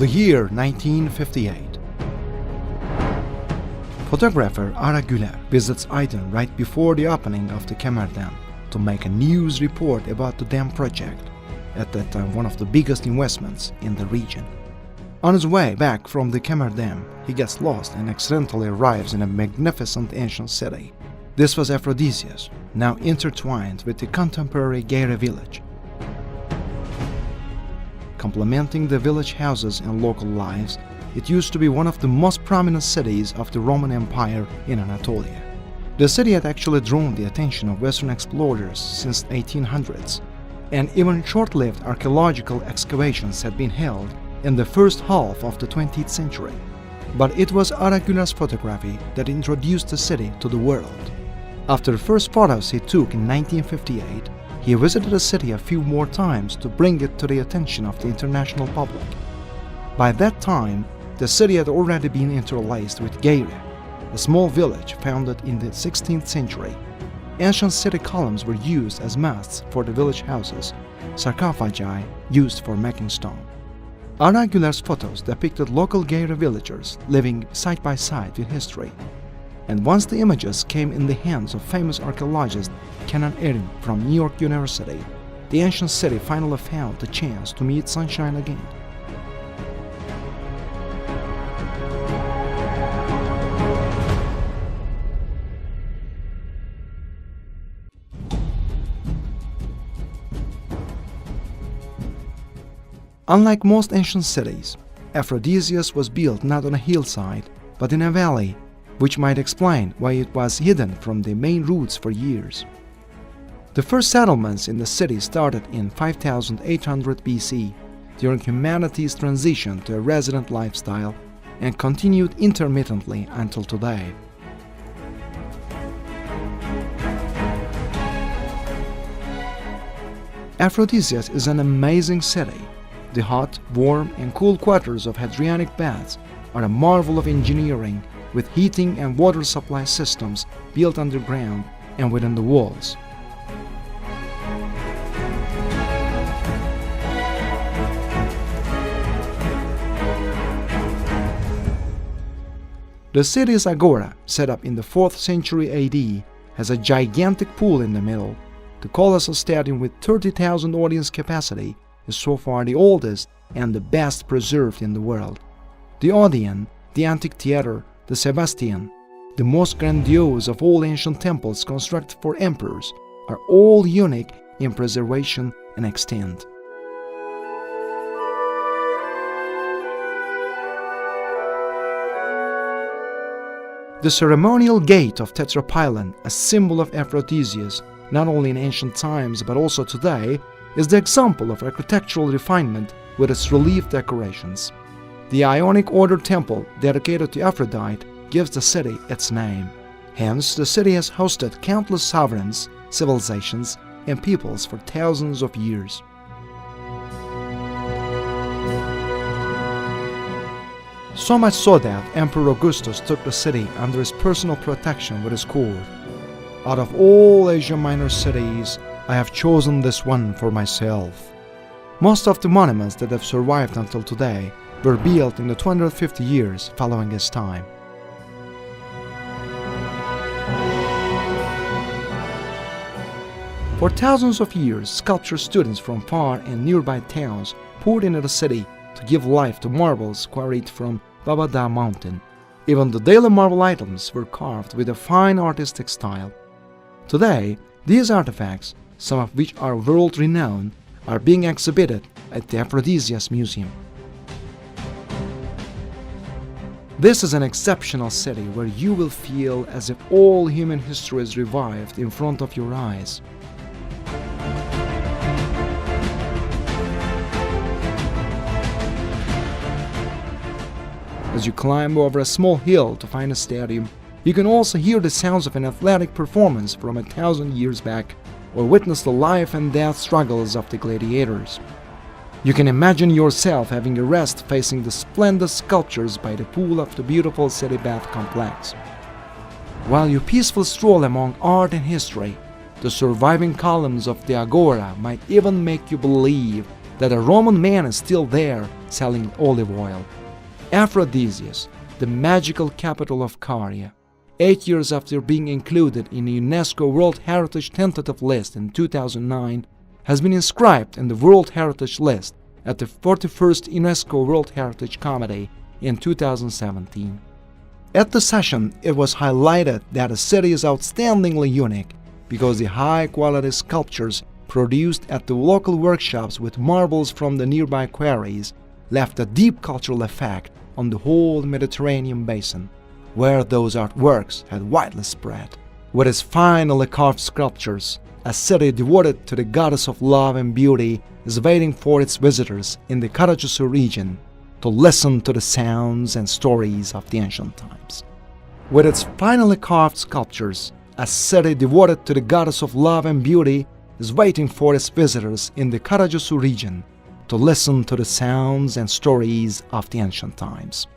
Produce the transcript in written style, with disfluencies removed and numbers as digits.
The year 1958. Photographer Ara Güler visits Aydın right before the opening of the Kemer Dam to make a news report about the dam project, at that time one of the biggest investments in the region. On his way back from the Kemer Dam, he gets lost and accidentally arrives in a magnificent ancient city. This was Aphrodisias, now intertwined with the contemporary Geyre village. Complementing the village houses and local lives, it used to be one of the most prominent cities of the Roman Empire in Anatolia. The city had actually drawn the attention of Western explorers since the 1800s, and even short-lived archaeological excavations had been held in the first half of the 20th century. But it was Ara Güler's photography that introduced the city to the world. After the first photos he took in 1958, he visited the city a few more times to bring it to the attention of the international public. By that time, the city had already been interlaced with Geyre, a small village founded in the 16th century. Ancient city columns were used as masts for the village houses, sarcophagi used for making stone. Ara Güler's photos depicted local Geyre villagers living side by side with history. And once the images came in the hands of famous archaeologist Kenan Erim from New York University, the ancient city finally found the chance to meet sunshine again. Unlike most ancient cities, Aphrodisias was built not on a hillside, but in a valley, which might explain why it was hidden from the main routes for years. The first settlements in the city started in 5800 BC, during humanity's transition to a resident lifestyle, and continued intermittently until today. Aphrodisias is an amazing city. The hot, warm, and cool quarters of Hadrianic baths are a marvel of engineering, with heating and water supply systems built underground and within the walls. The city's agora, set up in the 4th century AD, has a gigantic pool in the middle. The colossal stadium with 30,000 audience capacity is so far the oldest and the best preserved in the world. The Odeon, the antique theater, the Sebastian, the most grandiose of all ancient temples constructed for emperors, are all unique in preservation and extent. The ceremonial gate of Tetrapylon, a symbol of Aphrodisias, not only in ancient times but also today, is the example of architectural refinement with its relief decorations. The Ionic Order temple, dedicated to Aphrodite, gives the city its name. Hence, the city has hosted countless sovereigns, civilizations, and peoples for thousands of years. So much so that Emperor Augustus took the city under his personal protection with his court. Out of all Asia Minor cities, I have chosen this one for myself. Most of the monuments that have survived until today were built in the 250 years following his time. For thousands of years, sculpture students from far and nearby towns poured into the city to give life to marbles quarried from Babadağ mountain. Even the daily marble items were carved with a fine artistic style. Today, these artifacts, some of which are world-renowned, are being exhibited at the Aphrodisias Museum. This is an exceptional city where you will feel as if all human history is revived in front of your eyes. As you climb over a small hill to find a stadium, you can also hear the sounds of an athletic performance from 1,000 years back, or witness the life and death struggles of the gladiators. You can imagine yourself having a rest facing the splendid sculptures by the pool of the beautiful city bath complex. While you peacefully stroll among art and history, the surviving columns of the agora might even make you believe that a Roman man is still there selling olive oil. Aphrodisias, the magical capital of Caria, 8 years after being included in the UNESCO World Heritage Tentative List in 2009, has been inscribed in the World Heritage List at the 41st UNESCO World Heritage Committee in 2017. At the session, it was highlighted that the city is outstandingly unique because the high-quality sculptures produced at the local workshops with marbles from the nearby quarries left a deep cultural effect on the whole Mediterranean basin, where those artworks had widely spread. With its finely carved sculptures, a city devoted to the goddess of love and beauty is waiting for its visitors in the Karacasu region to listen to the sounds and stories of the ancient times. With its finely carved sculptures, a city devoted to the goddess of love and beauty is waiting for its visitors in the Karacasu region to listen to the sounds and stories of the ancient times.